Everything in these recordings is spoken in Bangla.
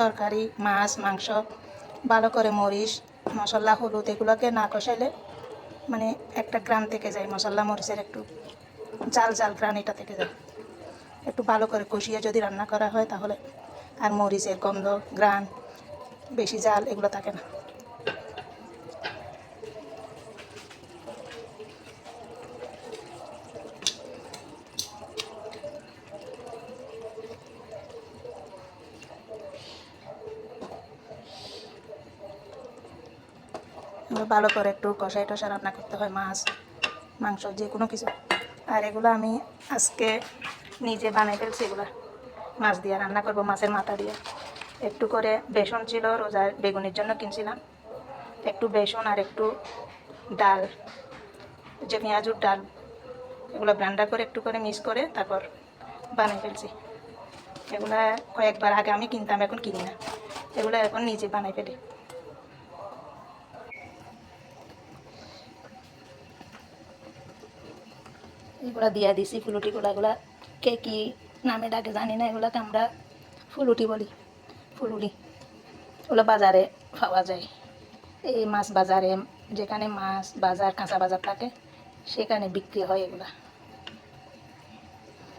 তরকারি, মাছ, মাংস ভালো করে মরিচ, মশলা, হলুদ এগুলোকে না কষাইলে মানে একটা গ্রান থেকে যায়, মশলা মরিচের একটু জাল জাল গ্রান এটা থেকে যায়। একটু ভালো করে কষিয়ে যদি রান্না করা হয় তাহলে আর মরিচের গন্ধ, গ্রান, বেশি জাল এগুলো থাকে না। ভালো করে একটু কষাই টষা রান্না করতে হয়, মাছ মাংস যে কোনো কিছু। আর এগুলো আমি আজকে নিজে বানাই ফেলছি, এগুলো মাছ দিয়ে রান্না করব, মাছের মাথা দিয়ে। একটু করে বেসন ছিল, রোজার বেগুনের জন্য কিনছিলাম, একটু বেসন আর একটু ডাল, যে পেঁয়াজুর ডাল, এগুলো ব্লেন্ডার করে একটু করে মিক্স করে তারপর বানাই ফেলছি। এগুলো কয়েকবার আগে আমি কিনতাম, এখন কিনি না, এগুলো এখন নিজে বানাই ফেলি। এগুলো দিয়ে দিছি ফুলুটিগুলো, এগুলা কে কী নামে ডাকে জানি না, এগুলোকে আমরা ফুলুটি বলি, ফুলুটি। ওগুলো বাজারে পাওয়া যায়, এই মাছ বাজারে, যেখানে মাছ বাজার, কাঁচা বাজার থাকে সেখানে বিক্রি হয় এগুলা।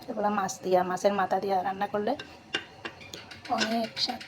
এগুলো মাছ দিয়া, মাছের মাথা দিয়া রান্না করলে অনেক স্বাদ।